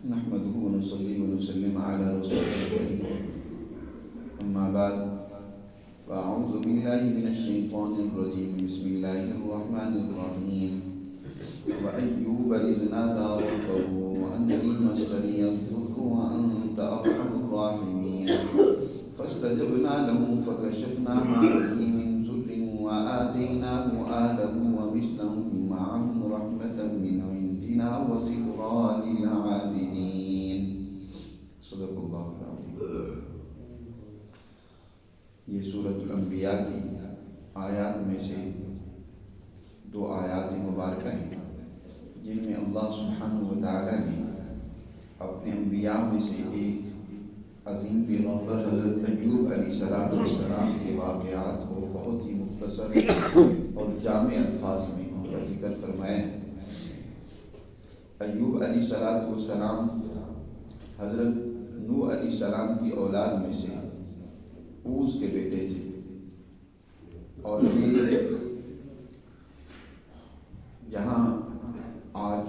نحمده ونصلي ونسلم على رسوله الكريم أما بعد فأعوذ بالله من الشيطان الرجيم بسم الله الرحمن الرحيم وأيوب إذ نادى ربه أني مسني الضر وأنت أرحم الراحمين فاستجبنا له فكشفنا ما به من ضر وآتيناه أهله ومثلهم معهم رحمة من عندنا وذكرى للعابدين صدق اللہ العظیم۔ یہ سورۃ الانبیاء کی آیات میں سے دو آیات مبارکہ ہیں جن میں اللہ سبحانہ و تعالیٰ نے اپنے انبیاء میں سے ایک عظیم پیغمبر حضرت ایوب علیہ السلام کے واقعات کو بہت ہی مختصر اور جامع الفاظ میں ان کا ذکر فرمایا ہے۔ ایوب علیہ السلام حضرت نوح علیہ السلام کی اولاد میں سے اوس کے بیٹے تھے، اور یہ جہاں آج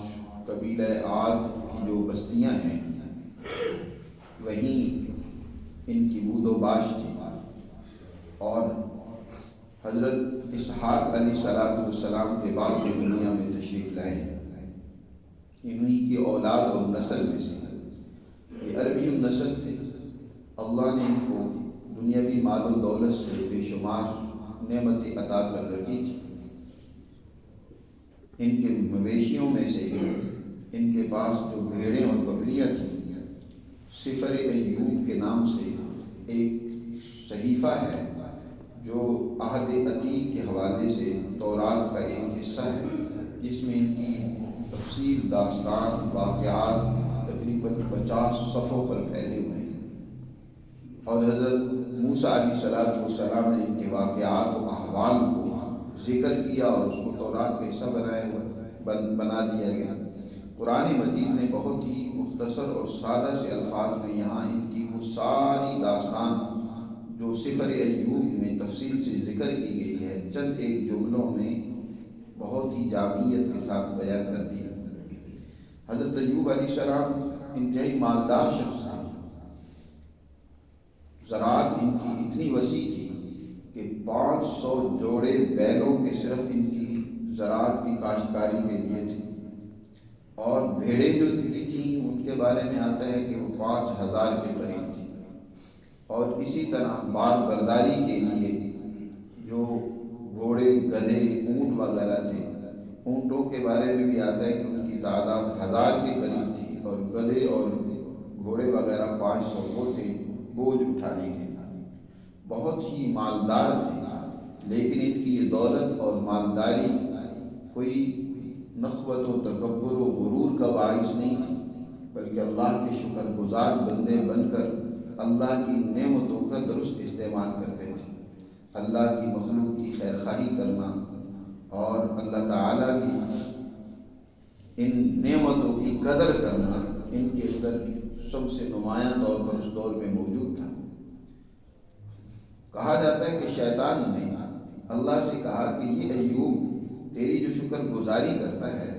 قبیلہ عاد کی جو بستیاں ہیں وہیں ان کی بود و باش تھی، اور حضرت اسحاق علیہ السلام کے بعد یہ دنیا میں تشریف لائے، انہی کی اولاد اور نسل میں سے یہ عربی نسل تھے۔ اللہ نے ان کو دنیاوی مال و دولت سے بے شمار نعمتیں عطا کر رکھی تھی۔ ان کے مویشیوں میں سے ان کے پاس جو بھیڑیں اور بکریاں تھیں، سفر ایوب کے نام سے ایک صحیفہ ہے جو عہد عتیق کے حوالے سے تورات کا ایک حصہ ہے، جس میں ان کی تفصیل، داستان، واقعات تقریباً 50 صفحوں پر پھیلے ہوئے ہیں، اور حضرت موسیٰ علیہ السلام نے ان کے واقعات و احوال کو ذکر کیا اور اس کو تورات کا حصہ بنا دیا گیا۔ قرآن مجید نے بہت ہی مختصر اور سادہ سے الفاظ میں یہاں ان کی وہ ساری داستان جو سفر ایوب میں تفصیل سے ذکر کی گئی ہے چند ایک جملوں میں بہت ہی جامعیت کے ساتھ بیان کر دی۔ حضرت ایوب علیہ السلام انتہائی مالدار شخص تھے، زراعت ان کی اتنی وسیع تھی کہ 500 جوڑے بیلوں کے صرف ان کی زراعت کی کاشتکاری کے لیے تھے، اور بھیڑیں جو ان کی تھیں ان کے بارے میں آتا ہے کہ وہ 5000 کے قریب تھی، اور اسی طرح بار برداری کے لیے جو گھوڑے، گدھے، اونٹ وغیرہ تھے، اونٹوں کے بارے میں بھی آتا ہے کہ ان کی تعداد 1000 کے قریب تھی، اور گدھے اور گھوڑے وغیرہ 500 وہ تھے بوجھ اٹھانے کے۔ بہت ہی مالدار تھے، لیکن ان کی یہ دولت اور مالداری کوئی نخوت و تکبر و غرور کا باعث نہیں تھی، بلکہ اللہ کے شکر گزار بندے بن کر اللہ کی نعمتوں کا درست استعمال کرتے تھے۔ اللہ کی مخلوق کی خیر خواہی کرنا اور اللہ تعالیٰ کی ان نعمتوں کی قدر کرنا ان کے اندر سب سے نمایاں طور پر اس دور میں موجود تھا۔ کہا جاتا ہے کہ شیطان نے اللہ سے کہا کہ یہ ایوب تیری جو شکر گزاری کرتا ہے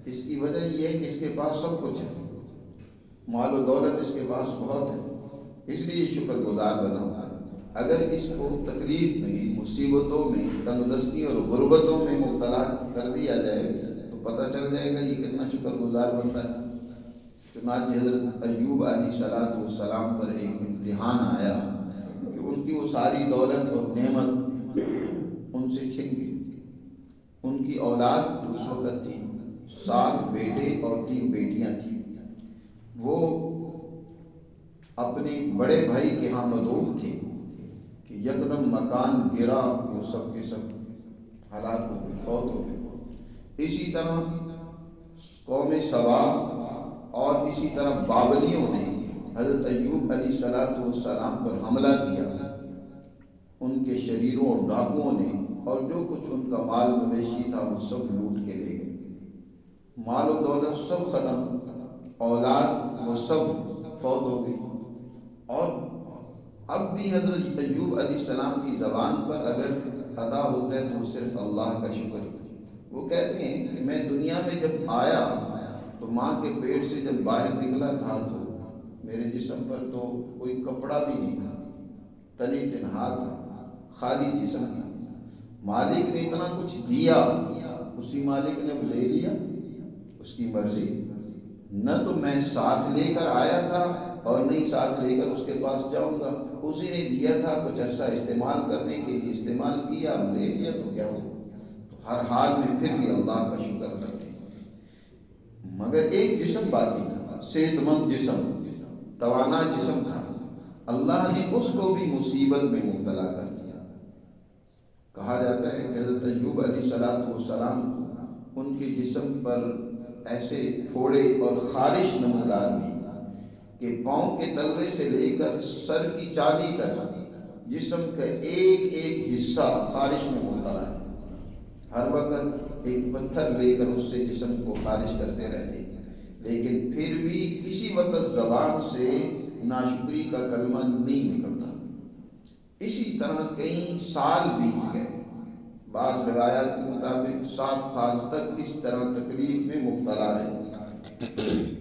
اس کی وجہ یہ ہے کہ اس کے پاس سب کچھ ہے، مال و دولت اس کے پاس بہت ہے، اس لیے شکر گزار بنا۔ اگر اس کو تکلیف میں، مصیبتوں میں، تنگدستی اور غربتوں میں مبتلا کر دیا جائے تو پتہ چل جائے گا یہ کتنا شکر گزار بنتا ہے۔ چنانچہ حضرت ایوب علیہ السلام پر ایک امتحان آیا کہ ان کی وہ ساری دولت اور نعمت ان سے چھن گئی۔ ان کی اولاد جو اس وقت تھی 7 بیٹے اور 3 بیٹیاں تھیں، وہ اپنے بڑے بھائی کے ہاں مدعو تھے کہ یکدم مکان گرا، وہ سب کے سب ہلاک ہو گئے، فوت ہو گئے۔ اسی طرح قوم سبا اور اسی طرح بابلیوں نے حضرت ایوب علیہ السلام پر حملہ کیا، ان کے شریروں اور ڈاکوؤں نے، اور جو کچھ ان کا مال مویشی تھا وہ سب لوٹ کے لے گئے، مال و دولت سب ختم، اولاد وہ سب فوت ہو گئی۔ اور اب بھی حضرت ایوب علیہ السلام کی زبان پر اگر ادا ہوتا ہے تو صرف اللہ کا شکر۔ وہ کہتے ہیں کہ میں دنیا میں جب آیا تو ماں کے پیٹ سے جب باہر نکلا تھا تو میرے جسم پر تو کوئی کپڑا بھی نہیں تھا، تنی تنہا تھا، خالی جسم تھا۔ مالک نے اتنا کچھ دیا، اسی مالک نے لے لیا، اس کی مرضی۔ نہ تو میں ساتھ لے کر آیا تھا اور نہیں ساتھ لے کر اس کے پاس جاؤں گا، اسی نے دیا تھا، کچھ عرصہ استعمال کرنے کے لیے استعمال کیا، اب لے لیا تو کیا ہوا۔ تو ہر حال میں پھر بھی اللہ کا شکر کرتے ہیں۔ مگر ایک جسم باقی تھا، صحت مند جسم، توانا جسم تھا، اللہ نے اس کو بھی مصیبت میں مبتلا کر دیا۔ کہا جاتا ہے کہ حضرت ایوب علیہ السلام ان کے جسم پر ایسے پھوڑے اور خارش نمودار بھی کہ پاؤں کے تلوے سے لے کر سر کی چالی تک جسم کا ایک ایک حصہ خارش میں مبتلا ہے۔ ہر وقت ایک پتھر لے کر اس سے جسم کو خارش کرتے رہتے، لیکن پھر بھی کسی وقت زبان سے ناشکری کا کلمہ نہیں نکلتا۔ اسی طرح کئی سال بیت گئے، بعض روایات کے مطابق 7 سال تک اس طرح تکلیف میں مبتلا رہے۔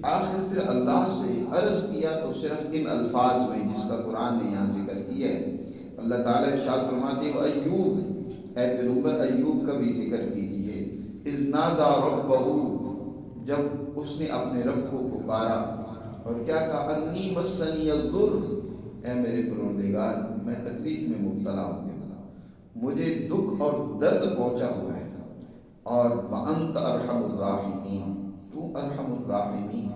آخر پھر اللہ سے عرض کیا تو صرف ان الفاظ میں جس کا قرآن نے یہاں ذکر کیا ہے۔ اللہ تعالیٰ ارشاد فرماتے ہیں ایوب، اے پیغمبر ایوب کا بھی ذکر کیجئے، اذ نادى ربہ، جب اس نے اپنے رب کو پکارا اور کیا کہا، انی مسنی الضر، اے میرے پروردگار میں تکلیف میں مبتلا ہوں گا، مجھے دکھ اور درد پہنچا ہوا ہے، اور وانت ارحم الراحمین، تو ارحم الراحمین۔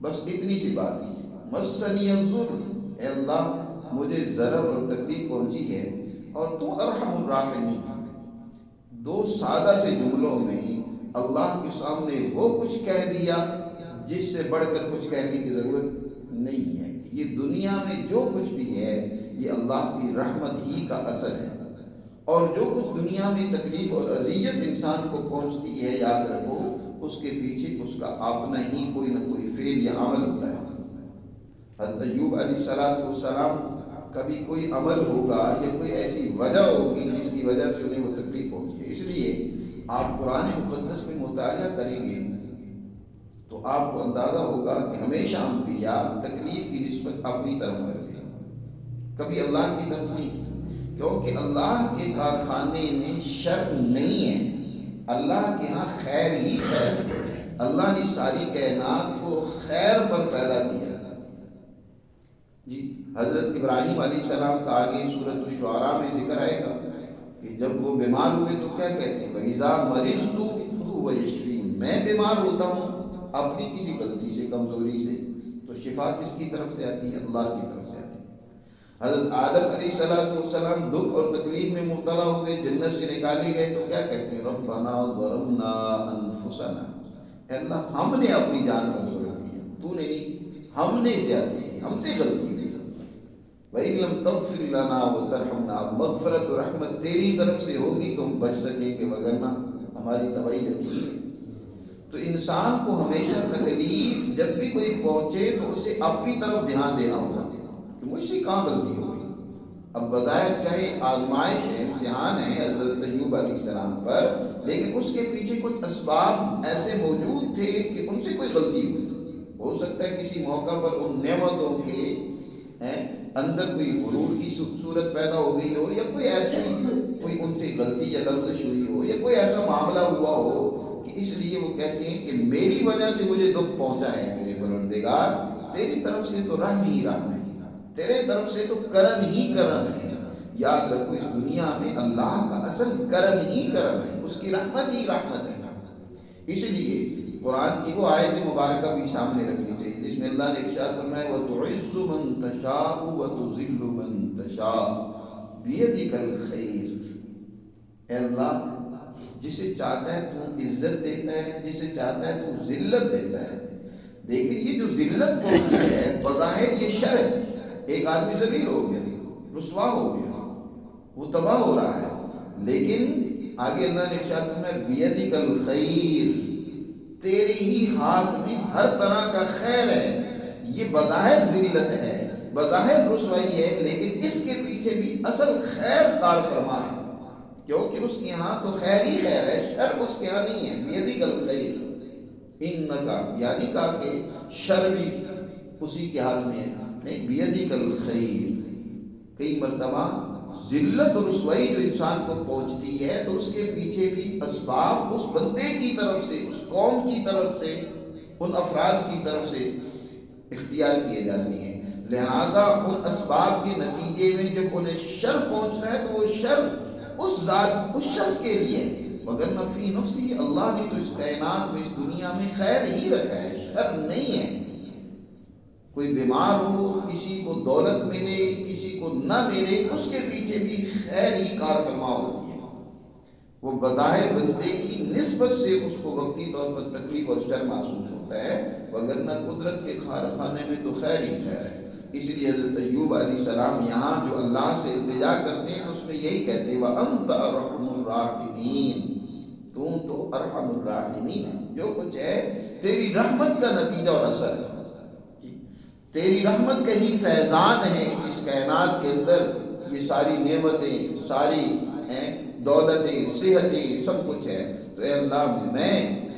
بس اتنی سی بات ہے، مسنی الضر، اے اللہ مجھے ضرر اور تکلیف پہنچی ہے اور تو ارحم الراحمین۔ دو سادہ سے جملوں میں اللہ کے سامنے وہ کچھ کہہ دیا جس سے بڑھ کر کچھ کہنے کی ضرورت نہیں ہے۔ یہ دنیا میں جو کچھ بھی ہے یہ اللہ کی رحمت ہی کا اثر ہے، اور جو کچھ دنیا میں تکلیف اور اذیت انسان کو پہنچتی ہے، یاد رکھو اس کے پیچھے اس کا اپنا ہی کوئی نہ کوئی فعل یا عمل ہوتا ہے۔ حضرت ایوب علیہ السلام کا بھی کوئی عمل ہوگا یا کوئی ایسی وجہ ہوگی جس کی وجہ سے انہیں وہ تکلیف پہنچی ہے۔ اس لیے آپ قرآن مقدس میں مطالعہ کریں گے تو آپ کو اندازہ ہوگا کہ ہمیشہ انبیاء تکلیف کی نسبت اپنی طرف کرتے ہیں، کبھی اللہ کی طرف نہیں، کیونکہ اللہ کے کارخانے میں شر نہیں ہے، اللہ کے ہاں خیر ہی خیر ہے۔ اللہ نے ساری کائنات کو خیر پر پیدا کیا۔ جی حضرت ابراہیم علیہ السلام کا آگے سورۃ الشعراء میں ذکر آئے گا کہ جب وہ بیمار ہوئے تو کیا کہتے ہیں، وَإِذَا مَرِضْتُ فَهُوَ يَشْفِينِ، میں بیمار ہوتا ہوں اپنی کسی غلطی سے، کمزوری سے، تو شفا کس کی طرف سے آتی ہے؟ اللہ کی طرف سے آتی ہے۔ حضرت آدم علیہ السلام دکھ اور تکلیف میں مبتلا ہوئے، جنت سے نکالے گئے تو کیا کہتے ہیں، ربنا ظلمنا انفسنا، اے اللہ ہم نے اپنی جان پر ظلم کیا، تو نے نہیں، ہم نے زیادتی کی، ہم سے غلطی ہوئی۔ وَإِن لَمْ تَغْفِرْ لَنَا وَتَرْحَمْنَا، مغفرت و رحمت تیری طرف سے ہوگی تو ہم بچ سکیں گے، وگرنہ ہماری تباہی یقینی ہے۔ تو انسان کو ہمیشہ تکلیف جب بھی کوئی پہنچے تو اسے اپنی طرف دھیان دینا ہوگا کہ مجھ سے کہاں غلطی ہو گئی۔ اب بظاہر چاہے آزمائش ہے، امتحان ہے حضرت ایوب علیہ السلام پر، لیکن اس کے پیچھے کچھ اسباب ایسے موجود تھے کہ ان سے کوئی غلطی ہوئی۔ ہو سکتا ہے کسی موقع پر ان نعمتوں کے اندر کوئی غرور کی صورت پیدا ہو گئی ہو، یا کوئی ایسی کوئی ان سے غلطی یا لغزش ہوئی ہو، یا کوئی ایسا معاملہ ہوا ہو کہ اس لیے وہ کہتے ہیں کہ میری وجہ سے مجھے دکھ پہنچا ہے میرے پروردگار، تیری طرف سے تو رحم ہی رحم ہے، تیرے طرف سے تو کرم ہی کرم ہے۔ یاد رکھو اس دنیا میں اللہ کا اصل کرم ہی کرم ہے، اس کی رحمت ہی رحمت ہے۔ اس لیے قرآن کی وہ آیت مبارکہ بھی سامنے رکھنی چاہیے جس میں اللہ نے ارشاد فرمایا وَتُعِزُّ مَن تَشَاءُ وَتُذِلُّ مَن تَشَاءُ بِيَدِكَ الْخَيْرُ، اے اللہ جسے چاہتا ہے تو عزت دیتا ہے، جسے چاہتا ہے تو ذلت دیتا ہے۔ دیکھیں یہ جو ذلت ہوتی ہے بظاہر یہ شر ہے، ایک آدمی ذلیل ہو گیا، رسوا ہو گیا، وہ تباہ ہو رہا ہے، لیکن آگے اللہ نے ارشاد فرمایا بِيَدِكَ الْخَيْرُ، تیرے ہی ہاتھ میں ہر طرح کا خیر ہے۔ یہ بظاہر ذلت ہے، بظاہر رسوائی ہے، لیکن اس کے پیچھے بھی اصل خیر کار فرما ہے، کیونکہ اس کے ہاں تو خیر ہی خیر ہے، شر اس کے ہاں نہیں ہے۔ بیدک الخیر، انکا یعنی کہا کہ شر بھی اسی کے ہاتھ میں ہے، نہیں بیدک الخیر. کئی مرتبہ ذلت اور رسوائی جو انسان کو پہنچتی ہے تو اس کے پیچھے بھی اسباب اس بندے کی طرف سے، اس قوم کی طرف سے، ان افراد کی طرف سے اختیار کیے جاتی ہیں. لہذا ان اسباب کے نتیجے میں جب انہیں شر پہنچتا ہے تو وہ شر اس ذات، اس شخص کے لیے، مگر نفی نفسی اللہ نے تو اس کائنات میں، اس دنیا میں خیر ہی رکھا ہے، شر نہیں ہے. کوئی بیمار ہو، کسی کو دولت ملے، کسی کو نہ ملے، اس کے پیچھے بھی خیر ہی کار فرما ہوتی ہے. وہ بظاہر بندے کی نسبت سے اس کو وقتی طور پر تکلیف اور شر محسوس ہوتا ہے، وگرنہ قدرت کے خانے میں تو خیر ہی خیر ہے. اس لیے حضرت ایوب علیہ السلام یہاں جو اللہ سے التجا کرتے ہیں تو اس میں یہی کہتے ہیں وَأَنْتَ أَرْحَمُ الرَّاحِمِينَ، تو ارحم الراحمین ہے. جو کچھ ہے تیری رحمت کا نتیجہ اور اثر ہے، تیری رحمت کا ہی فیضان ہے اس کائنات کے اندر. یہ ساری نعمتیں، ساری دولتیں، صحتیں، سب کچھ ہے. تو اے اللہ میں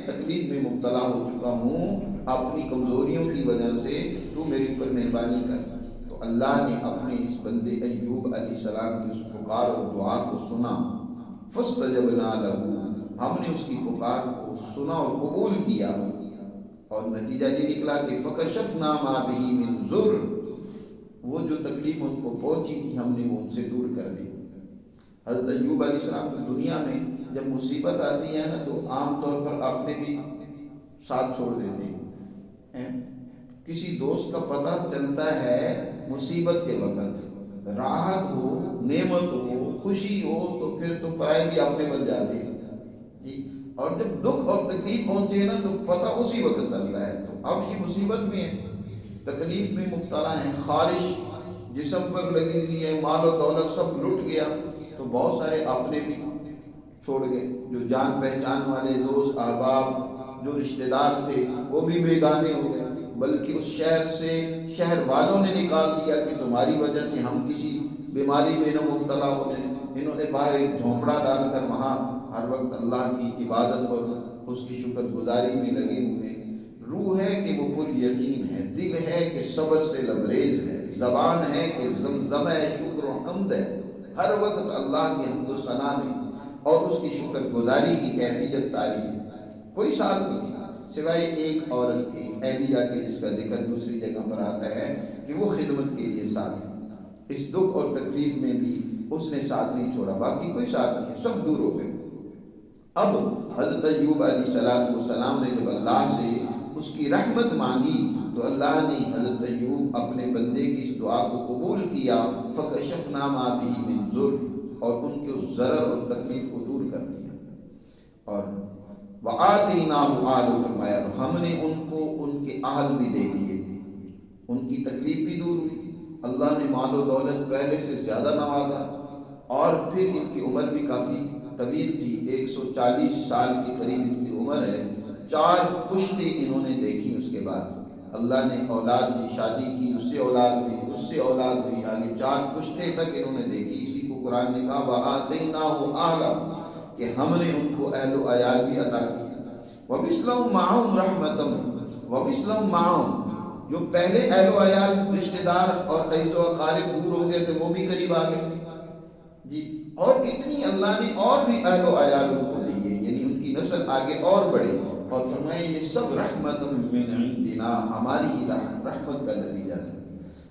تکلیف میں مبتلا ہو چکا ہوں اپنی کمزوریوں کی وجہ سے، تو میرے اوپر مہربانی کر. تو اللہ نے اپنے اس بندے ایوب علیہ السلام کی اس پکار اور دعا کو سنا. فاستجبنا لہ، ہم نے اس کی پکار کو سنا اور قبول کیا، اور نتیجہ یہ نکلا کہ فکشفنا ما بہ من ضر، وہ جو تکلیف ان کو پہنچی تھی ہم نے وہ ان سے دور کر دی. حضرت ایوب علیہ السلام کی دنیا میں جب مصیبت آتی ہے نا تو عام طور پر اپنے بھی ساتھ چھوڑ دیتے ہیں. کسی دوست کا پتہ چلتا ہے مصیبت کے وقت، راحت ہو، نعمت ہو، خوشی ہو تو پھر تو پرائے بھی اپنے بن جاتے ہیں جی. اور جب دکھ اور تکلیف پہنچے نا تو پتہ اسی وقت چلتا ہے. تو اب یہ مصیبت میں ہے، تکلیف میں مبتلا ہیں، خارش جسم پر لگی ہوئی ہے، مال و دولت سب لٹ گیا، تو بہت سارے اپنے بھی چھوڑ گئے. جو جان پہچان والے دوست احباب، جو رشتہ دار تھے وہ بھی بیگانے ہو گئے، بلکہ اس شہر سے شہر والوں نے نکال دیا کہ تمہاری وجہ سے ہم کسی بیماری میں نہ مبتلا ہو جائیں. انہوں نے باہر ایک جھونپڑا ڈال کر وہاں ہر وقت اللہ کی عبادت اور اس کی شکر گزاری میں لگے ہوئے. روح ہے کہ وہ پر یقین ہے، دل ہے کہ صبر سے لبریز ہے، زبان ہے کہ زمزم ہے، شکر و حمد ہے، ہر وقت اللہ کی حمد و ثنا میں اور اس کی شکر گزاری کی کیفیت طاری ہے. کوئی ساتھ نہیں سوائے ایک عورت کے، اہلیہ کے، جس کا ذکر دوسری جگہ پر آتا ہے کہ وہ خدمت کے لیے ساتھ ہے. اس دکھ اور تکلیف میں بھی اس نے ساتھ نہیں چھوڑا، باقی کوئی ساتھ نہیں، سب دور ہو گئے. اب حضرت ایوب علیہ السلام نے جب اللہ سے اس کی رحمت مانگی تو اللہ نے حضرت ایوب اپنے بندے کی اس دعا کو قبول کیا. فکشفنا ما بہ من ضر، اور ان کے اس ضرر اور تکلیف کو دور کر دیا. اور وآتیناہ اہلہ، فرمایا ہم نے ان کو ان کے اہل بھی دے دیے، ان کی تکلیف بھی دور ہوئی. اللہ نے مال و دولت پہلے سے زیادہ نوازا، اور پھر ان کی عمر بھی کافی طویل تھی، 140 سال کے قریب ان کی عمر ہے. 4 پشتیں انہوں نے دیکھی. اس کے بعد اللہ نے اولاد دی، شادی کی، اس سے اولاد ہوئی، اس سے اولاد ہوئی، آگے 4 پشتیں تک انہوں نے دیکھی. اسی کو قرآن نے کہا وَآتَيْنَاهُ أَهْلَهُ، کہ ہم نے ان کو اہل و عیال بھی عطا کیا. وَمِثْلَهُمْ مَعَهُمْ رَحْمَةً، وَمِثْلَهُمْ مَعَهُمْ، جو پہلے اہل و عیال رشتہ دار اور عزیز و اقارب دور ہو گئے تھے وہ بھی قریب آ گئے جی. اور اتنی اللہ نے اور بھی اہل و عیال ان کو دیے، یعنی ان کی نسل آگے اور بڑھے. اور فرمائے یہ سب رحمت من عندنا، ہماری ہی رحمت کا نتیجہ تھا.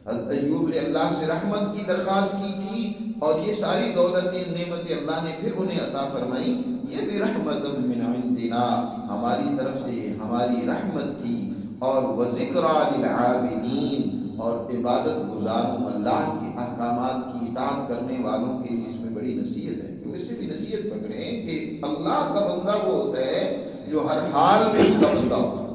حضرت ایوب نے اللہ سے رحمت کی درخواست کی تھی، اور یہ ساری دولتیں، نعمتیں اللہ نے پھر انہیں عطا فرمائی. یہ بھی رحمت من عندنا، ہماری طرف سے ہماری رحمت تھی. اور وذکریٰ للعابدین، اور عبادت گزاروں، اللہ کے احکامات کی اطاعت کرنے والوں کے لیے اس میں بڑی نصیحت ہے. تو اس سے بھی نصیحت پکڑیں کہ اللہ کا بندہ وہ ہوتا ہے جو ہر حال میں اس کا بندہ ہو.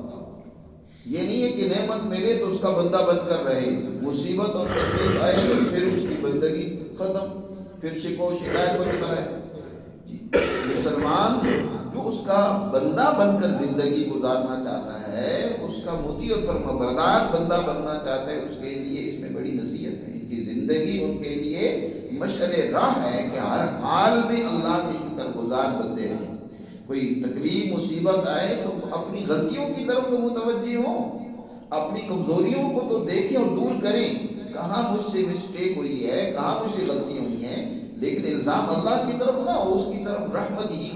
یہ نہیں ہے کہ نعمت ملے تو اس کا بندہ بن کر رہے، مصیبت اور تکلیف آئے تو پھر اس کی بندگی ختم، پھر شکو شکایت بنتا ہے جی. مسلمان جو اس کا بندہ بن کر زندگی گزارنا چاہتا ہے، اس کا مطیع اور فرمانبردار بندہ بننا چاہتا ہے، اس کے لیے اس میں بڑی نصیحت ہے. ان کی زندگی ان کے لیے مشعل راہ ہے کہ ہر حال میں اللہ کے شکر گزار بنتے رہیں. کوئی تکلیف مصیبت آئے تو اپنی غلطیوں کی طرف تو متوجہ ہوں، اپنی کمزوریوں کو تو دیکھیں اور دور کریں، کہاں مجھ سے مسٹیک ہوئی ہے، کہاں مجھ سے غلطی ہوئی ہیں، لیکن الزام اللہ کی طرف نہ ہو، اس کی طرف رحمت ہی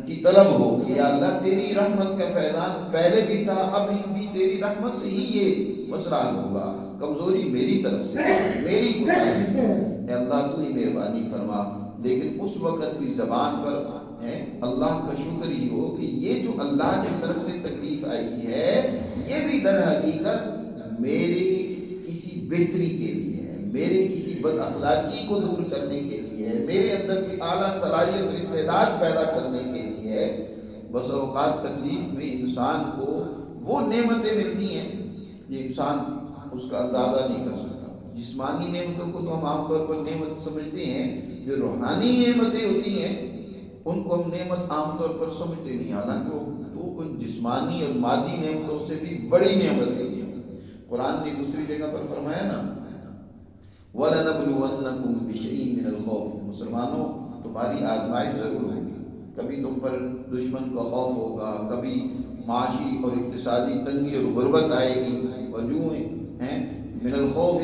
کی طلب ہو کہ یا اللہ تیری رحمت کا فیضان پہلے بھی تھا، اب بھی تیری رحمت سے ہی یہ مسئلہ حل ہوگا، کمزوری میری طرف سے، میری کوتاہی ہے، اے اللہ تو ہی مہربانی فرما۔ لیکن اس وقت بھی زبان پر اللہ کا شکر ہی ہو کہ یہ جو اللہ کی طرف سے تکلیف آئی ہے یہ بھی در حقیقت میرے کسی بہتری کے لیے ہے، میرے کسی بد اخلاقی کو دور کرنے کے لیے ہے، میرے اندر کی اعلیٰ صلاحیت و استعداد پیدا کرنے کے لیے ہے۔ بس اوقات تکلیف میں انسان کو وہ نعمتیں ملتی ہیں یہ انسان اس کا اندازہ نہیں کر سکتا۔ جسمانی نعمتوں کو تو ہم عام طور پر نعمت سمجھتے ہیں، جو روحانی نعمتیں ہوتی ہیں ان کو ہم نعمت عام طور پر سمجھتے نہیں، حالانکہ وہ ان جسمانی اور مادی نعمتوں سے بھی بڑی نعمتیں ہوتی ہیں۔ قرآن نے دوسری جگہ پر فرمایا نا وَلَنَبْلُوَنَّكُمْ بِشَيْءٍ مِّنَ الْخَوْفِ، مسلمانوں تمہاری آزمائش ضرور ہوگی، کبھی تم پر دشمن کا خوف ہوگا، کبھی معاشی اور اقتصادی تنگی اور غربت آئے گی، وجوع من الخوف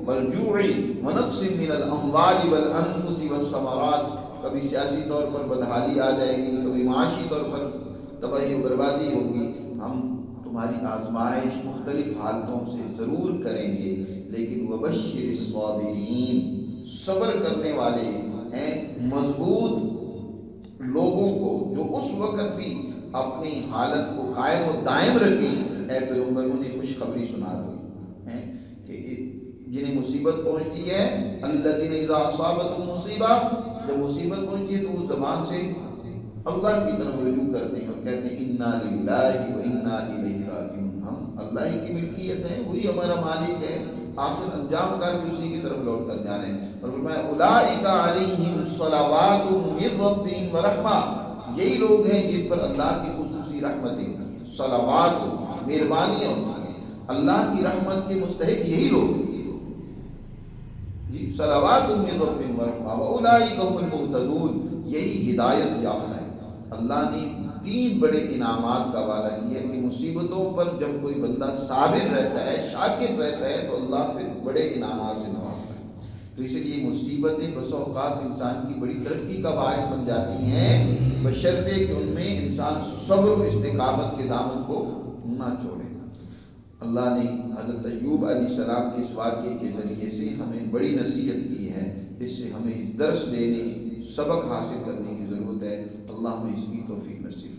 والجوع ونقص من الاموال والانفس والثمرات، کبھی سیاسی طور پر بدحالی آ جائے گی، کبھی معاشی طور پر تباہی و بربادی ہوگی۔ ہم تمہاری آزمائش مختلف حالتوں سے ضرور کریں گے، لیکن وبشر الصابرین، صبر کرنے والے ہیں مضبوط لوگوں کو جو اس وقت بھی اپنی حالت کو قائم و دائم رکھیں، اے پیغمبر انہیں خوشخبری سنا دو کہ جنہیں مصیبت پہنچتی ہے الذین اذا اصابتهم مصیبہ، جب مصیبت پہنچتی ہے تو وہ زبان سے اللہ کی طرف رجوع کرتے ہیں اور کہتے ہیں انا للہ و انا الیہ راجعون، ہم اللہ ہی کی ملکیت ہیں، وہی ہمارا مالک ہے، آخر انجام کار بھی اسی کی طرف لوٹ کر جانے۔ اور فرمایا اولئک علیہم صلوات من ربہم ورحمہ، یہی لوگ ہیں جن پر اللہ کی خصوصی رحمتیں ہوتی ہیں، صلوات ہوتی ہیں، مہربانیاں ہوتی ہیں، اللہ کی رحمت کے مستحق یہی لوگ ہیں جی، صلوات من ربہم ورحمہ واولئک هم المہتدون، یہی ہدایت یافتہ ہے۔ اللہ نے تین بڑے انعامات کا وعدہ کیا کہ مصیبتوں پر جب کوئی بندہ صابر رہتا ہے، شاکر رہتا ہے تو اللہ پھر بڑے انعامات سے نوازتا ہے۔ تو اس لیے مصیبتیں بس اوقات انسان کی بڑی ترقی کا باعث بن جاتی ہیں، بشرطے کہ ان میں انسان صبر و استقامت کے دامن کو نہ چھوڑے۔ اللہ نے حضرت ایوب علیہ السلام کے اس واقعے کے ذریعے سے ہمیں بڑی نصیحت کی ہے، اس سے ہمیں درس لینے، سبق حاصل کرنے کی ضرورت ہے۔ اللہ ہمیں اس کی توفیق نصیب